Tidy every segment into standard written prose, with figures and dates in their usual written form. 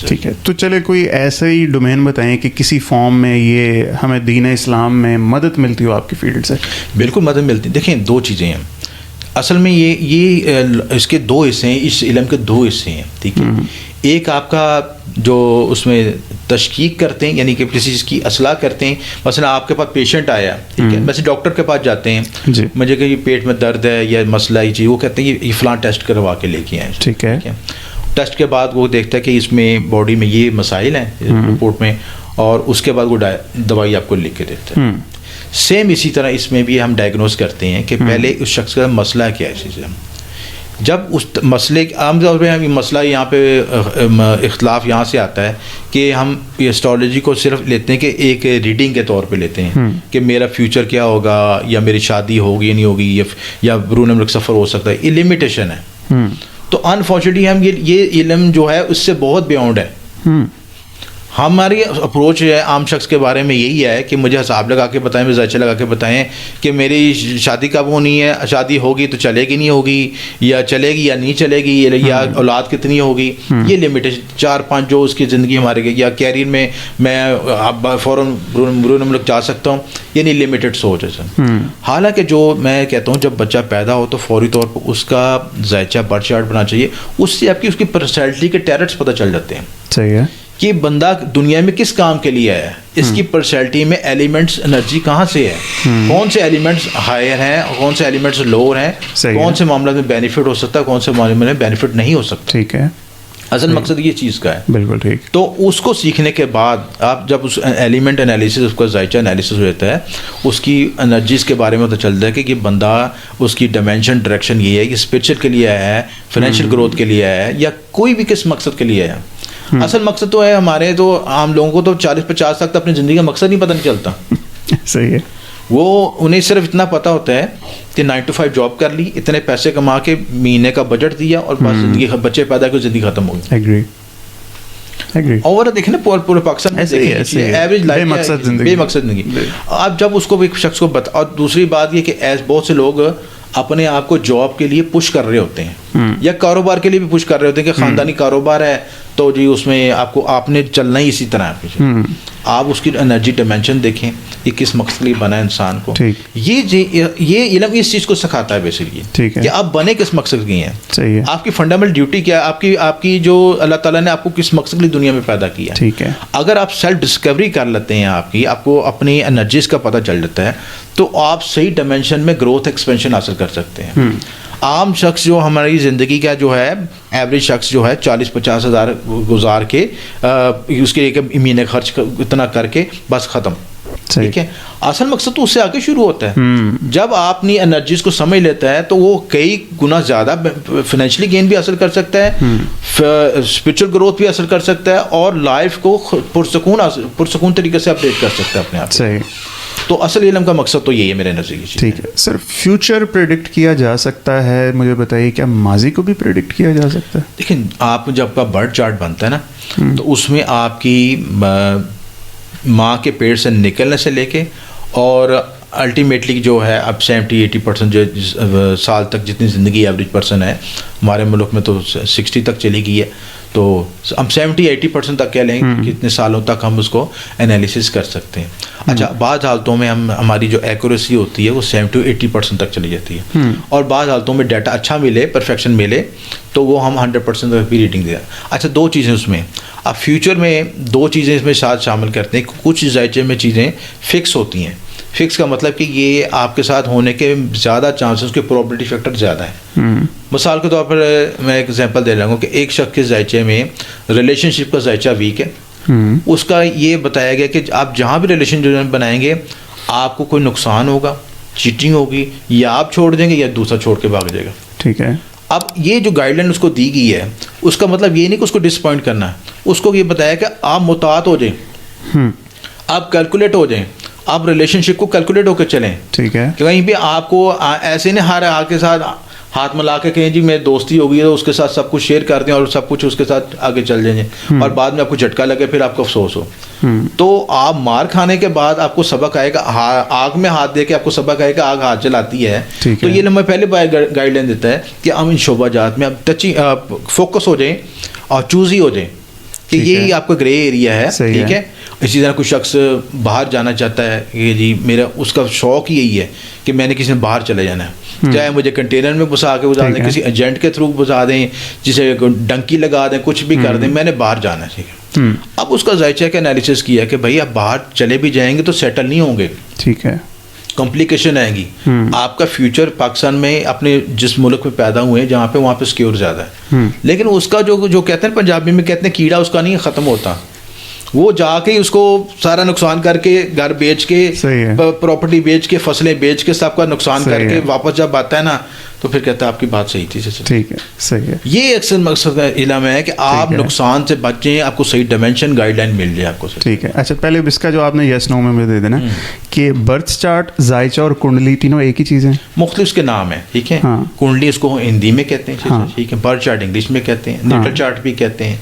ٹھیک ہے. تو چلے کوئی ایسا ہی ڈومین بتائیں کہ کسی فارم میں یہ ہمیں دین اسلام میں مدد ملتی ہو آپ کی فیلڈ سے. بالکل مدد ملتی. دیکھیں دو چیزیں ہیں اصل میں, یہ اس کے دو حصے ہیں, اس علم کے دو حصے ہیں. ٹھیک ہے, ایک آپ کا جو اس میں تشکیک کرتے ہیں, یعنی کہ کسی چیز کی اصلاح کرتے ہیں. مثلا آپ کے پاس پیشنٹ آیا, ٹھیک ہے, ویسے ڈاکٹر کے پاس جاتے ہیں, مجھے کہ یہ پیٹ میں درد ہے یا مسئلہ یہ چیز, وہ کہتے ہیں یہ فلاں ٹیسٹ کروا کے لے کے آئیں. ٹھیک ہے, ٹیسٹ کے بعد وہ دیکھتا ہے کہ اس میں باڈی میں یہ مسائل ہیں رپورٹ میں, اور اس کے بعد وہ دوائی آپ کو لکھ کے دیتا ہے. سیم اسی طرح اس میں بھی ہم ڈائگنوز کرتے ہیں کہ پہلے اس شخص کا مسئلہ کیا ہے. جب اس مسئلے عام طور پہ ہم مسئلہ یہاں پہ اختلاف یہاں سے آتا ہے کہ ہم ایسٹرالوجی کو صرف لیتے ہیں کہ ایک ریڈنگ کے طور پہ لیتے ہیں کہ میرا فیوچر کیا ہوگا, یا میری شادی ہوگی یا نہیں ہوگی, یا برون ملک سفر ہو سکتا ہے. یہ لمیٹیشن ہے. تو انفارچونیٹلی ہم یہ علم جو ہے اس سے بہت بیونڈ ہے. ہماری اپروچ ہے عام شخص کے بارے میں یہی ہے کہ مجھے حساب لگا کے بتائیں, مجھے ذائچہ لگا کے بتائیں کہ میری شادی کب ہونی ہے, شادی ہوگی تو چلے گی نہیں ہوگی, یا چلے گی یا نہیں چلے گی, یا اولاد کتنی ہوگی. یہ لمیٹیشن 4-5 جو اس کی زندگی ہمارے گئی, یا کیریئر میں اب فوراً برون ملک جا سکتا ہوں, یعنی لمیٹیڈ سوچ ہے سر. حالانکہ جو میں کہتا ہوں جب بچہ پیدا ہو تو فوری طور پر اس کا ذائچہ برتھ چارٹ بنا چاہیے. اس سے آپ کی اس کی پرسنالٹی کے ٹیرٹس پتہ چل جاتے ہیں. صحیح ہے کہ بندہ دنیا میں کس کام کے لیے ہے, اس کی پرسنالٹی میں ایلیمنٹس انرجی کہاں سے ہے, کون سے ایلیمنٹس ہائر ہیں, کون سے ایلیمنٹس لوور ہیں, کون سے معاملات میں بینیفٹ ہو سکتا ہے, کون سے معاملے میں بینیفٹ نہیں ہو سکتا. ٹھیک ہے, اصل مقصد یہ چیز کا ہے. بالکل ٹھیک. تو اس کو سیکھنے کے بعد آپ جب اس ایلیمنٹ انالیسس, اس کا ذائچہ انالیسس ہوتا ہے, اس کی انرجیز کے بارے میں پتہ چلتا ہے کہ یہ بندہ اس کی ڈائمینشن ڈائریکشن یہ ہے کہ اسپرچل کے لیے ہے, فائنینشیل گروتھ کے لیے ہے, یا کوئی بھی کس مقصد کے لیے ہے. اصل مقصد تو ہے ہمارے تو عام لوگوں کو تو 40-50 تک اپنی زندگی کا مقصد نہیں پتہ نہیں چلتا. صحیح ہے. وہ انہیں صرف اتنا پتہ ہوتا ہے کہ 9 to 5 جاب کر لی, اتنے پیسے کما کے مہینے کا بجٹ دیا, اور بس زندگی بچے پیدا کر زندگی ختم ہو گئی. اور دیکھیں نا پورے پاکستان ایوریج لائف بے مقصد زندگی. آپ جب اس کو ایک شخص کو بتا, اور دوسری بات یہ کہ بہت سے لوگ اپنے آپ کو جاب کے لیے پش کر رہے ہوتے ہیں, یا کاروبار کے لیے بھی پش کر رہے ہوتے ہیں کہ خاندانی کاروبار ہے تو جی اس میں آپ نے چلنا ہی اسی طرح ہے. آپ اس کی انرجی ڈائمینشن دیکھیں, یہ کس مقصد کے لیے بنا ہے انسان کو. یہ علم اس چیز کو سکھاتا ہے بیسیکلی کہ آپ بنے کس مقصد کی ہیں, آپ کی فنڈامنٹل ڈیوٹی کیا ہے, آپ کی جو اللہ تعالیٰ نے آپ کو کس مقصد کے لیے دنیا میں پیدا کیا ہے. اگر آپ سیلف ڈسکوری کر لیتے ہیں, آپ کو اپنی انرجیز کا پتہ چل جاتا ہے, تو آپ صحیح ڈائمینشن میں گروتھ ایکسپینشن حاصل کر سکتے ہیں. عام شخص جو ہماری زندگی کا جو ہے ایوریج شخص جو ہے 40-50 ہزار گزار کے اس کے ایک مہینے خرچ اتنا کر کے بس ختم. ٹھیک ہے, اصل مقصد تو اس سے آگے شروع ہوتا ہے. جب آپ اپنی انرجیز کو سمجھ لیتا ہے تو وہ کئی گنا زیادہ فائنینشلی گین بھی حاصل کر سکتا ہے, اسپرچل گروتھ بھی حاصل کر سکتا ہے, اور لائف کو پرسکون طریقے سے اپڈیٹ کر سکتا ہے اپنے آپ. صحیح. تو اصل علم کا مقصد تو یہی ہے میرے نزدیک. ٹھیک ہے سر, فیوچر پریڈکٹ کیا جا سکتا ہے, مجھے بتائیے کیا ماضی کو بھی پریڈکٹ کیا جا سکتا ہے؟ دیکھیں آپ جب کا برتھ چارٹ بنتا ہے نا, تو اس میں آپ کی ماں کے پیٹ سے نکلنے سے لے کے اور الٹیمیٹلی جو ہے اب 70-80% جو سال تک جتنی زندگی ایوریج پرسن ہے ہمارے ملک میں تو 60 تک چلی گئی ہے, تو ہم 70-80% تک کہہ لیں کہ کتنے سالوں تک ہم اس کو انالیسس کر سکتے ہیں. اچھا, بعض حالتوں میں ہماری جو ایکوریسی ہوتی ہے وہ 70-80% تک چلی جاتی ہے, اور بعض حالتوں میں ڈیٹا اچھا ملے, پرفیکشن ملے, تو وہ ہم 100% تک بھی ریڈنگ دیا. اچھا, دو چیزیں اس میں, اب فیوچر میں دو چیزیں اس میں ساتھ شامل کرتے ہیں. کچھ ذائچے میں چیزیں فکس ہوتی ہیں. فکس کا مطلب کہ یہ آپ کے ساتھ ہونے کے زیادہ چانسز کے پروبیبلٹی فیکٹر زیادہ ہیں. مثال کے طور پر میں ایک ایگزامپل دے رہا ہوں کہ ایک شخص کے ذائچے میں ریلیشن شپ کا ذائچہ ویک ہے. اس کا یہ بتایا گیا کہ آپ جہاں بھی ریلیشن جو بنائیں گے آپ کو کوئی نقصان ہوگا, چیٹنگ ہوگی, یا آپ چھوڑ دیں گے یا دوسرا چھوڑ کے بھاگ جائے گا. ٹھیک ہے. اب یہ جو گائیڈ لائن اس کو دی گئی ہے, اس کا مطلب یہ نہیں کہ اس کو ڈسپوائنٹ کرنا ہے. اس کو یہ بتایا کہ آپ محتاط ہو جائیں, آپ کیلکولیٹ ہو جائیں, آپ ریلیشن شپ کو کیلکولیٹ ہو کے چلیں. ٹھیک ہے. کہیں بھی آپ کو ایسے نہیں ہر آ کے ساتھ ہاتھ ملا کے کہیں جی میں دوستی ہوگی تو اس کے ساتھ سب کچھ شیئر کر دیں اور سب کچھ اس کے ساتھ آگے چل جائیں, اور بعد میں آپ کو جھٹکا لگے پھر آپ کو افسوس ہو. تو آپ مار کھانے کے بعد آپ کو سبق آئے گا, آگ میں ہاتھ دے کے آپ کو سبق آئے گا آگ ہاتھ جلاتی ہے. تو یہ لمحہ پہلے گائیڈ لائن دیتا ہے کہ ہم ان شعبہ جات میں اب فوکس ہو جائیں اور چوزی ہو جائیں. کہ یہی آپ کا گرے ایریا ہے. ٹھیک ہے. اسی طرح کوئی شخص باہر جانا چاہتا ہے کہ جی میرا اس کا شوق یہی ہے کہ میں نے کسی نے باہر چلے جانا ہے, چاہے مجھے کنٹینر میں گھسا کے بتا دیں, کسی ایجنٹ کے تھرو بتا دیں, جسے ڈنکی لگا دیں, کچھ بھی کر دیں, میں نے باہر جانا ہے. ٹھیک ہے. اب اس کا ذائچہ کا انالیسس کیا کہ بھائی آپ باہر چلے بھی جائیں گے تو سیٹل نہیں ہوں گے. ٹھیک ہے. کمپلیکیشن آئیں گی. آپ کا فیوچر پاکستان میں اپنے جس ملک میں پیدا ہوئے ہیں جہاں پہ, وہاں پہ سکیور زیادہ ہے, لیکن اس کا جو کہتے ہیں پنجابی میں کہتے ہیں کیڑا اس کا نہیں ختم ہوتا. وہ جا کے اس کو سارا نقصان کر کے, گھر بیچ کے, پراپرٹی بیچ کے, فصلیں بیچ کے, سب کا نقصان کر کے واپس جب آتا ہے نا تو پھر کہتا ہے آپ کی بات صحیح تھی. ٹھیک ہے, صحیح ہے. یہ اکثر مقصد علم ہے کہ آپ نقصان سے بچیں, آپ کو صحیح ڈائمینشن گائیڈ لائن مل جائے آپ کو. ٹھیک ہے. اچھا پہلے اس کا جو آپ نے یس نو میں دے دینا کہ برتھ چارٹ, ذائچہ اور کنڈلی تینوں ایک ہی چیز ہیں, مختلف کے نام ہیں. ٹھیک ہے. کنڈلی اس کو ہندی میں کہتے ہیں. ٹھیک ہے. برتھ چارٹ انگلش میں کہتے ہیں, نیٹل چارٹ بھی کہتے ہیں.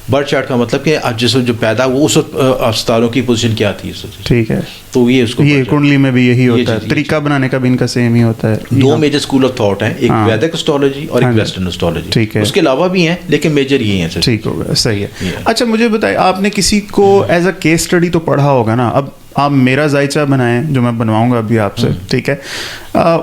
برتھ چارٹ کا مطلب کہ جس جو پیدا وہ اس وقت اسپتالوں کی پوزیشن کیا تھی. ٹھیک ہے. تو یہ اس کو یہ کنڈلی میں بھی یہی ہوتا ہے, طریقہ بنانے کا بھی ان کا سیم ہی ہوتا ہے. دو میجر اسکول آف تھاٹ ہیں, ایک ویدک اسٹرالوجی اور ایک ویسٹرن اسٹرالوجی. ٹھیک ہے. اس کے علاوہ بھی ہیں لیکن میجر یہ ہیں. ٹھیک ہوگا, صحیح ہے. اچھا مجھے بتائیں, آپ نے کسی کو ایز اے کیس اسٹڈی تو پڑھا ہوگا نا. اب آپ میرا ذائچہ بنائیں جو میں بنواؤں گا ابھی آپ سے, ٹھیک ہے,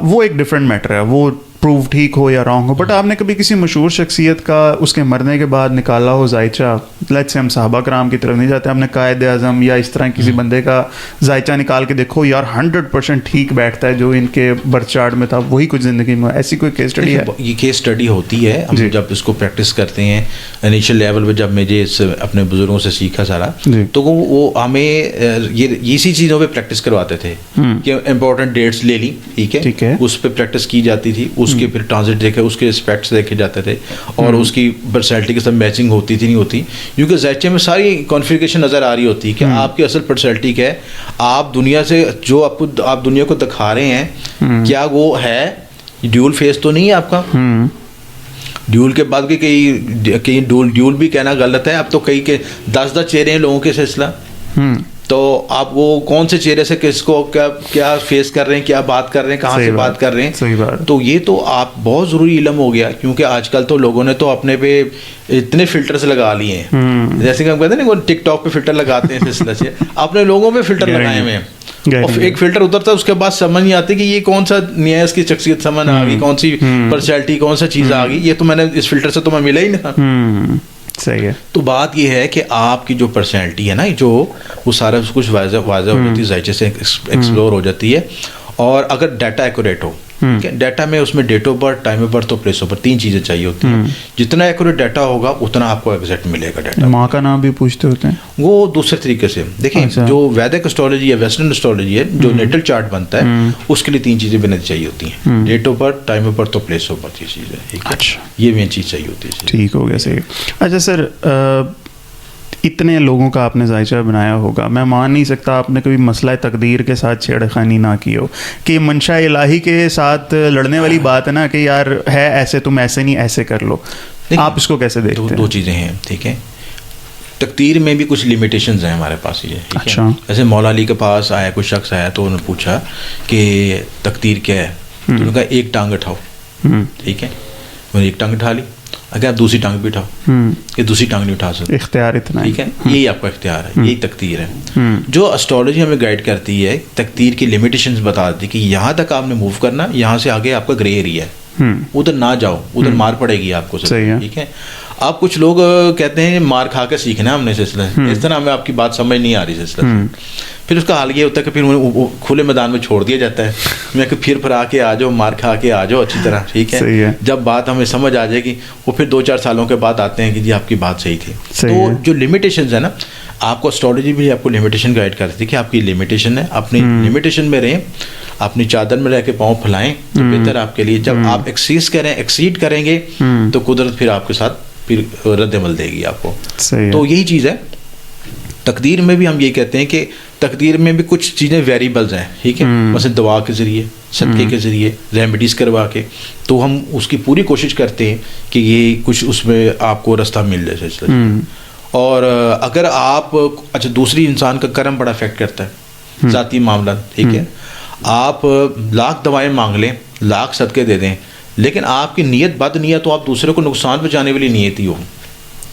وہ ایک ڈفرینٹ میٹر ہے, وہ پروو ٹھیک ہو یا رانگ ہو. بٹ آپ نے کبھی کسی مشہور شخصیت کا اس کے مرنے کے بعد نکالا ہو ذائچہ, لیٹس سے ہم صحابہ کرام کی طرف نہیں جاتے, ہم نے قائد اعظم یا اس طرح کسی بندے کا ذائچہ نکال کے دیکھو یار 100% ٹھیک بیٹھتا ہے جو ان کے برتھ چارٹ میں تھا, وہی کچھ زندگی میں, ایسی کوئی کیس اسٹڈی ہے؟ یہ کیس اسٹڈی ہوتی ہے. ہم جب اس کو پریکٹس کرتے ہیں انیشیل لیول پہ, جب مجھے اپنے بزرگوں سے سیکھا سارا, تو وہ ہمیں یہ اسی چیزوں پہ پریکٹس کرواتے تھے کہ امپورٹنٹ ڈیٹس لے لی. ٹھیک ہے. اس پہ پریکٹس کی جاتی تھی, اس کے پھر ٹرانزٹ دیکھے, اس کے اسپیکٹس دیکھے جاتے تھے, اور اس کی پرسنالٹی کے ساتھ میچنگ ہوتی تھی نہیں ہوتی, کیونکہ ذائچے میں ساری کانفیگریشن نظر آ رہی ہوتی ہے کہ آپ کی اصل پرسنالٹی کیا ہے, آپ دنیا سے جو آپ دنیا کو دکھا رہے ہیں کیا وہ ہے, ڈیول فیس تو نہیں ہے آپ کا. ڈیول کے بعد کئی ڈیول بھی کہنا غلط ہے, اب تو کئی کے 10 چہرے ہیں لوگوں کے سلسلہ, تو آپ وہ کون سے چہرے سے کس کو کیا فیس کر رہے ہیں, کیا بات کر رہے ہیں, کہاں سے بات کر رہے ہیں. صحیح بات. تو یہ تو آپ بہت ضروری علم ہو گیا, کیونکہ آج کل تو لوگوں نے تو اپنے پہ اتنے فلٹرز لگا لیے ہیں, جیسے کہ ہم کہتے ہیں نا وہ ٹک ٹاک پہ فلٹر لگاتے ہیں سلسلے سے, اپنے لوگوں پہ فلٹر لگائے ہوئے ہیں. اور ایک فلٹر اترتا ہے, اس کے بعد سمجھ نہیں آتی کہ یہ کون سا نیا اس کی شخصیت سمجھ آ گئی, کون سی پرسنالٹی, کون سا چیز آ گئی, یہ تو میں نے اس فلٹر سے تو میں ملا ہی نہیں. صحیح ہے. تو بات یہ ہے کہ آپ کی جو پرسنالٹی ہے نا, جو وہ سارا کچھ واضح ہو جاتی ہے, ذائچے سے ایکسپلور ہو جاتی ہے. اور اگر ڈیٹا ایکوریٹ ہو, ڈیٹا میں اس میں date of birth, time of birth اور پلیس آف برتھ, 3 چیزیں چاہیے ہوتی ہیں. جتنا ایکوریٹ ڈیٹا ہوگا اتنا آپ کو ایگزیکٹ ملے گا ڈیٹا. ماں کا نام بھی پوچھتے ہوتے ہیں وہ دوسرے طریقے سے. دیکھیں جو ویدک اسٹرالوجی یا ویسٹرن اسٹرالوجی ہے, جو نیٹل چارٹ بنتا ہے, اس کے لیے 3 چیزیں بنانی چاہیے ہوتی ہیں, date of birth, time of birth اور پلیس آف برتھ. یہ چیز ہے. اچھا, یہ مین چیز چاہیے ہوتی ہے. ٹھیک ہو گیا, صحیح. اچھا سر, اتنے لوگوں کا آپ نے ذائچہ بنایا ہوگا, میں مان نہیں سکتا آپ نے کبھی مسئلہ تقدیر کے ساتھ چھیڑ خانی نہ کی ہو, کہ منشا الہی کے ساتھ لڑنے والی بات ہے نا کہ یار ہے ایسے, تم ایسے نہیں ایسے کر لو. آپ اس کو کیسے دیکھتے ہیں؟ 2 چیزیں ہیں. ٹھیک ہے. تقدیر میں بھی کچھ لمیٹیشنز ہیں ہمارے پاس. یہ اچھا, جیسے مولا علی کے پاس آیا کوئی شخص آیا تو انہوں نے پوچھا کہ تقدیر کیا ہے, انہوں نے کہا ایک ٹانگ اٹھاؤ. ٹھیک ہے. انہوں نے ایک ٹانگ اٹھا لی, اگر آپ دوسری ٹانگ بھی اٹھاؤ, کہ دوسری ٹانگ نہیں اٹھا سکتے, اختیار اتنا. ٹھیک ہے. یہی آپ کا اختیار ہے, یہی تقدیر ہے. جو اسٹرالوجی ہمیں گائیڈ کرتی ہے, تقدیر کی لمیٹیشنز بتا دیتی کہ یہاں تک آپ نے موو کرنا, یہاں سے آگے آپ کا گرے ایریا ہے, ادھر نہ جاؤ, ادھر مار پڑے گی آپ کو. ٹھیک ہے. اب کچھ لوگ کہتے ہیں مار کھا کے سیکھنا ہم نے سلسلہ, اس طرح ہمیں آپ کی بات سمجھ نہیں آ رہی سلسلہ. پھر اس کا حال یہ ہوتا ہے کہ پھر کھلے میدان میں چھوڑ دیا جاتا ہے, میں کہ پھر آ کے آ جاؤ, مار کھا کے آ جاؤ اچھی طرح. ٹھیک ہے. جب بات ہمیں سمجھ آ جائے گی, وہ پھر 2-4 سالوں کے بعد آتے ہیں کہ جی آپ کی بات صحیح تھی. تو جو لمیٹیشنز ہیں نا, آپ کو اسٹرالوجی بھی آپ کو لمیٹیشن گائیڈ کرتی ہے کہ آپ کی لمیٹیشن ہے, اپنی لمیٹیشن میں رہیں, اپنی چادر میں رہ کے پاؤں پھیلائیں تو بہتر آپ کے لیے. جب آپ ایکسیڈ کریں گے تو قدرت پھر آپ کے ساتھ پھر رد عمل دے گی آپ کو. تو یہی چیز ہے. تقدیر میں بھی ہم یہ کہتے ہیں کہ تقدیر میں بھی کچھ چیزیں ویریبلز ہیں. ٹھیک ہے. مثلا دعا کے ذریعے, صدقے کے ذریعے, ریمیڈیز کروا کے, تو ہم اس کی پوری کوشش کرتے ہیں کہ یہ کچھ اس میں آپ کو رستہ مل جائے. اور اگر آپ اچھا, دوسری انسان کا کرم بڑا افیکٹ کرتا ہے, ذاتی معاملہ. ٹھیک ہے. آپ 1,00,000 دوائیں مانگ لیں, 1,00,000 صدقے دے دیں, لیکن آپ کی نیت بد نیت, تو آپ دوسرے کو نقصان پہنچانے والی نیت ہی ہو.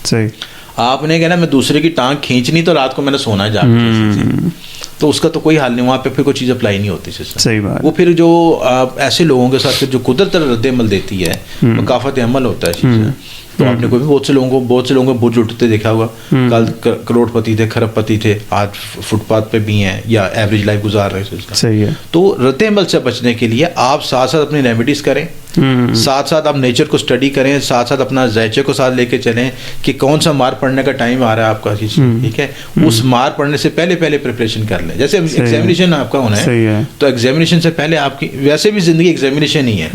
صحیح. آپ نے کہنا میں دوسرے کی ٹانگ کھینچنی تو رات کو میں نے سونا جا کے، تو اس کا تو کوئی حل نہیں، وہاں پہ پھر کوئی چیز اپلائی نہیں ہوتی سسٹم. صحیح بات. وہ پھر جو ایسے لوگوں کے ساتھ جو قدرت رد عمل دیتی ہے، مکافات عمل ہوتا ہے چیز. تو آپ نے کوئی بھی بہت سے لوگوں کو برج اٹھتے دیکھا ہوگا، کل کروڑ پتی تھے، کھرب پتی تھے، آج فٹ پاتھ پہ بھی ہیں یا ایوریج لائف گزار رہے ہیں. صحیح ہے. تو رد عمل سے بچنے کے لیے آپ ساتھ ساتھ اپنی ریمیڈیز کریں، ساتھ ساتھ آپ نیچر کو اسٹڈی کریں، ساتھ ساتھ اپنا ذائچے کو ساتھ لے کے چلیں کہ کون سا مار پڑنے کا ٹائم آ رہا ہے آپ کا، ٹھیک ہے. اس مار پڑنے سے پہلے پریپریشن کر لیں. جیسے ایگزامینیشن آپ کا ہونا ہے تو ایگزامینیشن سے پہلے آپ کی ویسے بھی زندگی ایگزامینیشن ہی ہے.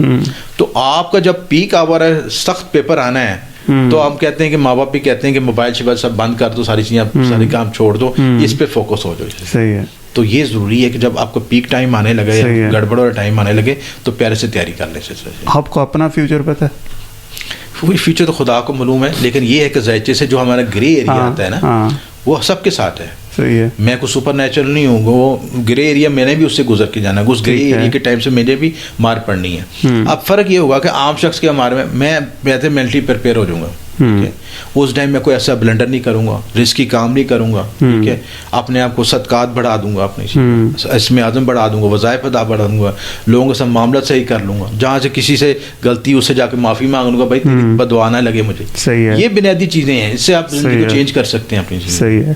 تو آپ کا جب پیک آور ہے، سخت پیپر آنا ہے، تو ہم کہتے ہیں کہ ماں باپ بھی کہتے ہیں کہ موبائل شبائل سب بند کر دو، ساری چیزیں سارے کام چھوڑ دو، اس پہ فوکس ہو جاؤ. صحیح ہے. تو یہ ضروری ہے کہ جب آپ کو پیک ٹائم آنے لگے، گڑبڑ والا ٹائم آنے لگے، تو پیارے سے تیاری کر لیں. آپ کو اپنا فیوچر پتہ ہے؟ فیوچر تو خدا کو معلوم ہے، لیکن یہ ہے کہ ذائچے سے جو ہمارا گرے ایریا آتا ہے نا، وہ سب کے ساتھ ہے. صحیح ہے. میں کوئی سپر نیچرل نہیں ہوں، وہ گرے ایریا میں نے بھی اس سے گزر کے جانا ہے، اس گرے ایریا کے ٹائم سے مجھے بھی مار پڑنی ہے. اب فرق یہ ہوگا کہ عام شخص کے ہمارے میں بہتر مینٹلی پریپیئر ہو جاؤں گا. اس ٹائم میں کوئی ایسا بلنڈر نہیں کروں گا، رسکی کام نہیں کروں گا، ٹھیک ہے. اپنے آپ کو صدقات بڑھا دوں گا، اپنے اسم اعظم بڑھا دوں گا، وظائف ادا بڑھا دوں گا، لوگوں کے ساتھ معاملات صحیح کر لوں گا، جہاں سے کسی سے غلطی اس سے جا کے معافی مانگ لوں گا، بھائی بد دعا نہ لگے مجھے. صحیح ہے. یہ بنیادی چیزیں ہیں، اس سے آپ زندگی کو چینج کر سکتے ہیں اپنی زندگی. صحیح ہے.